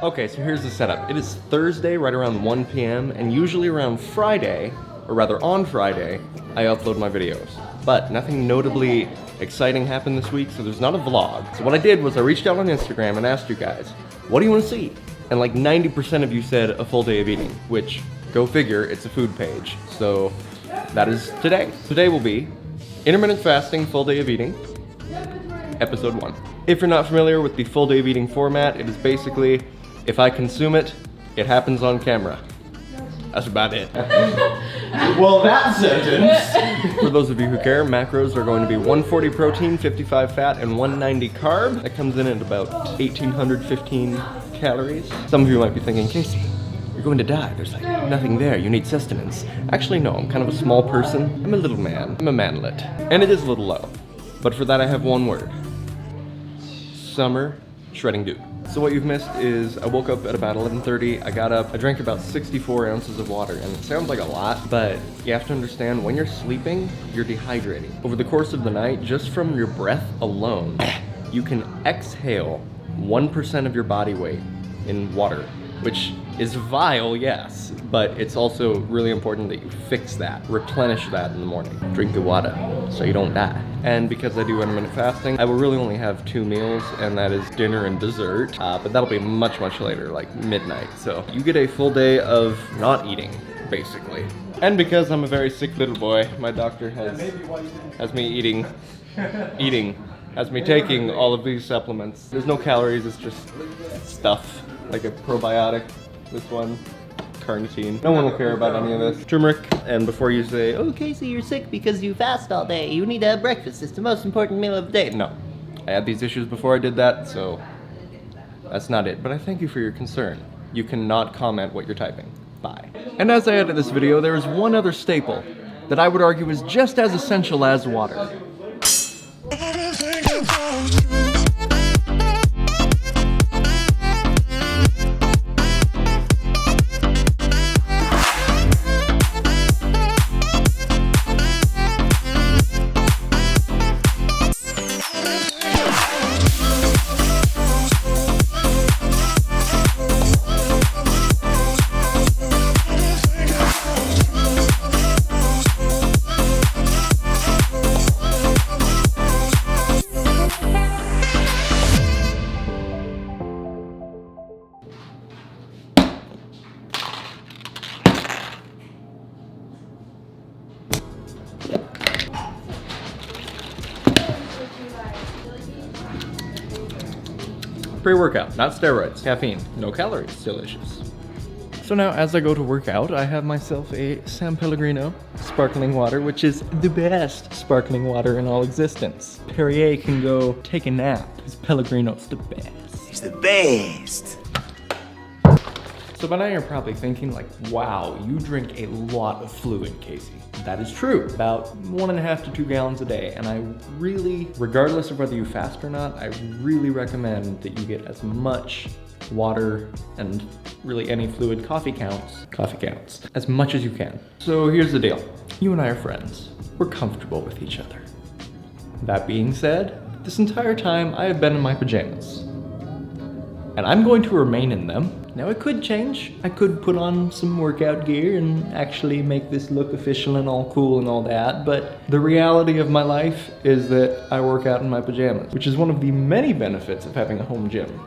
Okay, so here's the setup. It is Thursday right around 1 p.m. and usually around Friday, or rather on Friday, I upload my videos. But nothing notably exciting happened this week, so there's not a vlog. So what I did was I reached out on Instagram and asked you guys, what do you want to see? And like 90% of you said a full day of eating, which, go figure, it's a food page. So that is today. Today will be intermittent fasting, full day of eating, episode 1. If you're not familiar with the full day of eating format, it is basically, if I consume it, it happens on camera. That's about it. Well, that sentence. For those of you who care, macros are going to be 140 protein, 55 fat, and 190 carb. That comes in at about 1,815 calories. Some of you might be thinking, Kasey, you're going to die. There's like nothing there. You need sustenance. Actually, no, I'm kind of a small person. I'm a little man. I'm a manlet. And it is a little low. But for that, I have one word. Summer shredding dude. So what you've missed is I woke up at about 11:30, I got up, I drank about 64 ounces of water, and it sounds like a lot, but you have to understand when you're sleeping, you're dehydrating. Over the course of the night, just from your breath alone, you can exhale 1% of your body weight in water, which is vile, yes, but it's also really important that you fix that, replenish that in the morning. Drink the water so you don't die. And because I do intermittent fasting, I will really only have 2 meals, and that is dinner and dessert, but that'll be much, much later, like midnight. So you get a full day of not eating, basically. And because I'm a very sick little boy, my doctor has me eating, has me taking all of these supplements. There's no calories, it's just stuff, like a probiotic, this one, carnitine. No one will care about any of this. Turmeric, and before you say, oh Kasey, you're sick because you fast all day, you need to have breakfast, it's the most important meal of the day. No, I had these issues before I did that, so that's not it. But I thank you for your concern. You cannot comment what you're typing. Bye. And as I edit this video, there is one other staple that I would argue is just as essential as water. Pre-workout, not steroids, caffeine, no calories, delicious. So now as I go to work out, I have myself a San Pellegrino sparkling water, which is the best sparkling water in all existence. Perrier can go take a nap, because Pellegrino's the best. It's the best. So by now you're probably thinking like, wow, you drink a lot of fluid, Kasey. That is true, about 1.5 to 2 gallons a day. And I really, regardless of whether you fast or not, I really recommend that you get as much water and really any fluid, coffee counts, as much as you can. So here's the deal. You and I are friends. We're comfortable with each other. That being said, this entire time I have been in my pajamas. And I'm going to remain in them. Now it could change. I could put on some workout gear and actually make this look official and all cool and all that, but the reality of my life is that I work out in my pajamas, which is one of the many benefits of having a home gym.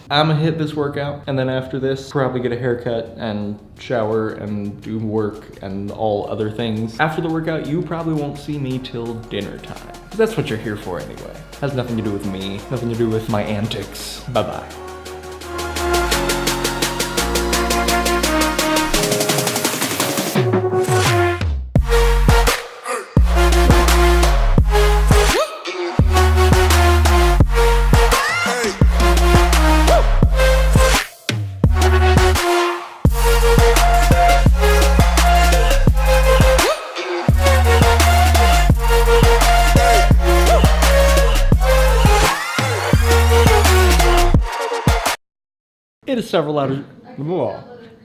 I'm gonna hit this workout, and then after this, probably get a haircut and shower and do work and all other things. After the workout, you probably won't see me till dinner time. That's what you're here for anyway. Has nothing to do with me, nothing to do with my antics. Bye-bye.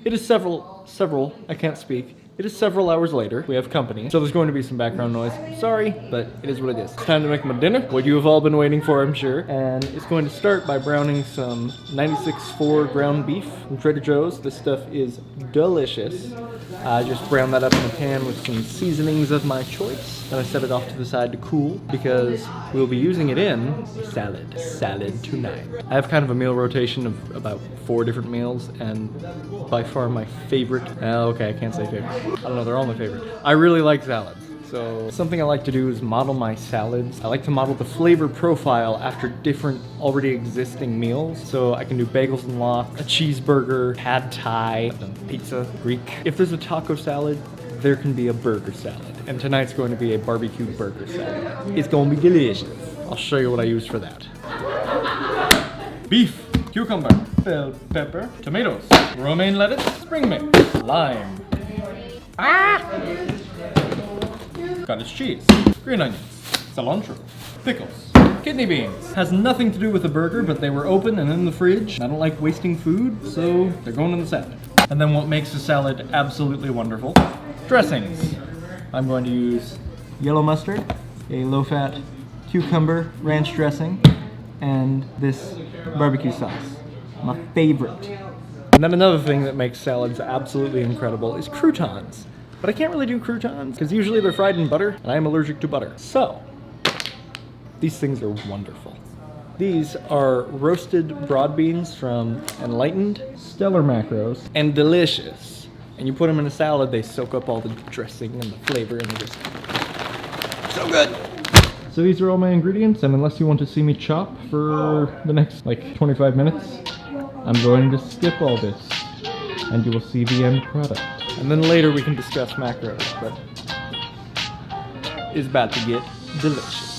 It is several, I can't speak. It is several hours later. We have company, so there's going to be some background noise. Sorry, but it is what it is. It's time to make my dinner, what you have all been waiting for, I'm sure. And it's going to start by browning some 96.4 ground beef from Trader Joe's. This stuff is delicious. I just brown that up in a pan with some seasonings of my choice. Then I set it off to the side to cool because we'll be using it in salad tonight. I have kind of a meal rotation of about 4 different meals, and by far my favorite, okay, I can't say favorite. I don't know, they're all my favorite. I really like salads. So something I like to do is model my salads. I like to model the flavor profile after different already existing meals. So I can do bagels and lox, a cheeseburger, pad thai, pizza, Greek. If there's a taco salad, there can be a burger salad. And tonight's going to be a barbecue burger salad. It's going to be delicious. I'll show you what I use for that. Beef, cucumber, bell pepper, tomatoes, romaine lettuce, spring mix, lime. Cottage cheese, green onions, cilantro, pickles, kidney beans. Has nothing to do with the burger, but they were open and in the fridge. I don't like wasting food, so they're going in the salad. And then what makes the salad absolutely wonderful? Dressings. I'm going to use yellow mustard, a low-fat cucumber ranch dressing, and this barbecue sauce, my favorite. And then another thing that makes salads absolutely incredible is croutons. But I can't really do croutons because usually they're fried in butter, and I am allergic to butter. So, these things are wonderful. These are roasted broad beans from Enlightened, stellar macros, and delicious. And you put them in a salad, they soak up all the dressing and the flavor and the so good. So these are all my ingredients, and unless you want to see me chop for the next like 25 minutes, I'm going to skip all this, and you will see the end product. And then later we can discuss macros, but it's about to get delicious.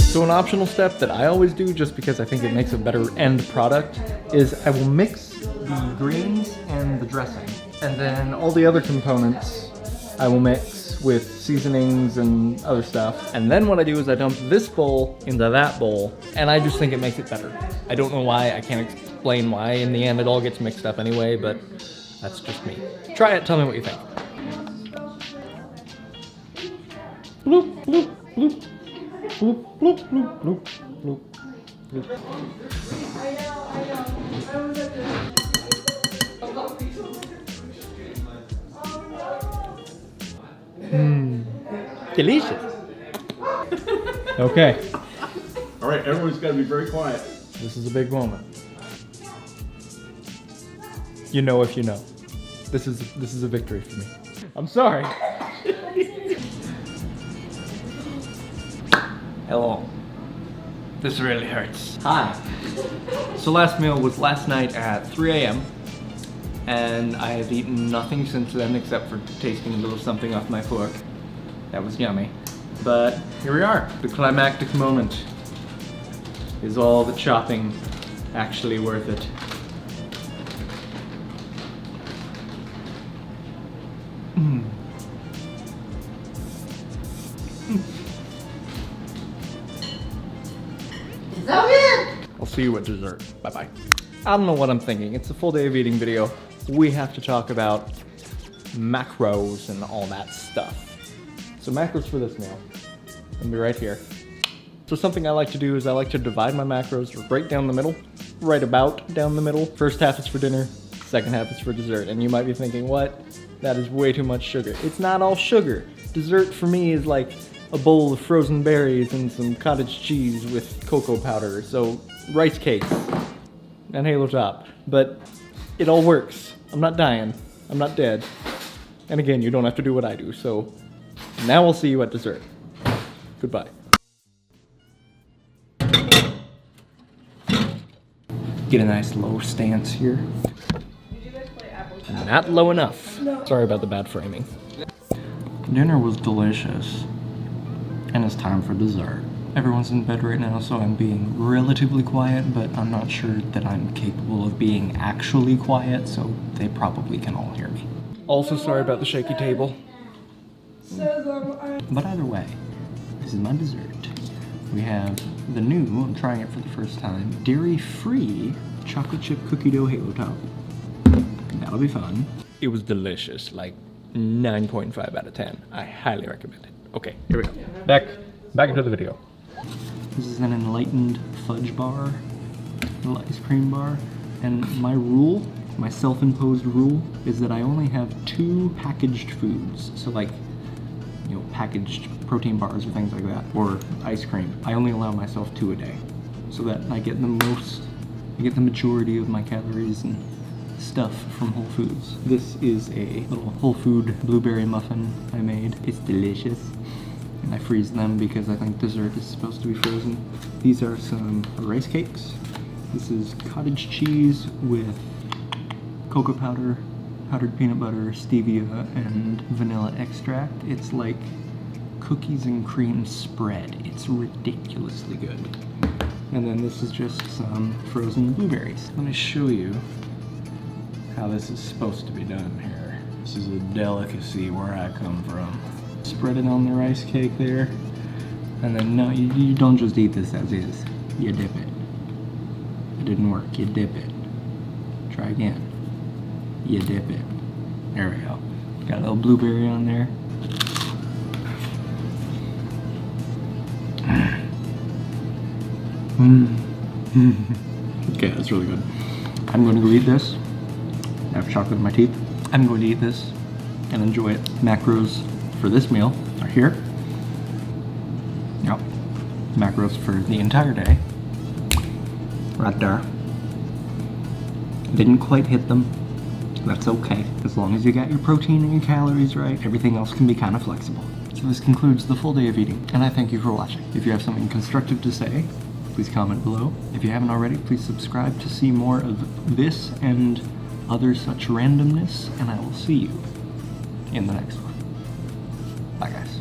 So an optional step that I always do, just because I think it makes a better end product, is I will mix the greens and the dressing. And then all the other components I will mix with seasonings and other stuff. And then what I do is I dump this bowl into that bowl, and I just think it makes it better. I don't know why, I can't explain why. In the end, it all gets mixed up anyway, but that's just me. Try it, tell me what you think. Bloop, bloop, bloop. Bloop, bloop, bloop, bloop, bloop, bloop. Delicious. Okay. All right, everyone's got to be very quiet. This is a big moment. You know if you know. This is a victory for me. I'm sorry. Hello. This really hurts. Hi. So last meal was last night at 3 a.m. and I have eaten nothing since then except for tasting a little something off my fork. That was yummy. But here we are. The climactic moment. Is all the chopping actually worth it? I'll see you at dessert. Bye-bye. I don't know what I'm thinking. It's a full day of eating video. We have to talk about macros and all that stuff. So macros for this meal. Gonna be right here. So something I like to do is I like to divide my macros right down the middle. Right about down the middle. First half is for dinner, second half is for dessert. And you might be thinking, what? That is way too much sugar. It's not all sugar. Dessert for me is like a bowl of frozen berries and some cottage cheese with cocoa powder. So rice cakes and Halo Top. But it all works. I'm not dying. I'm not dead. And again, you don't have to do what I do, so Now we'll see you at dessert. Goodbye. Get a nice low stance here. Not low enough. Sorry about the bad framing. Dinner was delicious. And it's time for dessert. Everyone's in bed right now, so I'm being relatively quiet, but I'm not sure that I'm capable of being actually quiet, so they probably can all hear me. Also sorry about the shaky table. But either way, this is my dessert. We have the new, I'm trying it for the first time, dairy-free chocolate chip cookie dough Halo Top. That'll be fun. It was delicious, like 9.5 out of 10. I highly recommend it. Okay, here we go. Back into the video. This is an enlightened fudge bar, little ice cream bar, and my rule, my self-imposed rule, is that I only have 2 packaged foods. So like, you know, packaged protein bars or things like that, or ice cream. I only allow myself 2 a day, so that I get the majority of my calories and stuff from Whole Foods. This is a little Whole Food blueberry muffin I made. It's delicious. And I freeze them because I think dessert is supposed to be frozen. These are some rice cakes. This is cottage cheese with cocoa powder, powdered peanut butter, stevia, and vanilla extract. It's like cookies and cream spread. It's ridiculously good. And then this is just some frozen blueberries. Let me show you how this is supposed to be done here. This is a delicacy where I come from. Spread it on the rice cake there, and then no, you don't just eat this as is. You dip it. It didn't work. You dip it. Try again. You dip it. There we go. Got a little blueberry on there. Okay, that's really good. I'm going to go eat this. I have chocolate in my teeth. I'm going to eat this and enjoy it. Macros for this meal are here. Yep. Macros for the entire day. Right there. Didn't quite hit them. That's okay. As long as you got your protein and your calories right, everything else can be kind of flexible. So this concludes the full day of eating, and I thank you for watching. If you have something constructive to say, please comment below. If you haven't already, please subscribe to see more of this and other such randomness, and I will see you in the next one. Bye guys.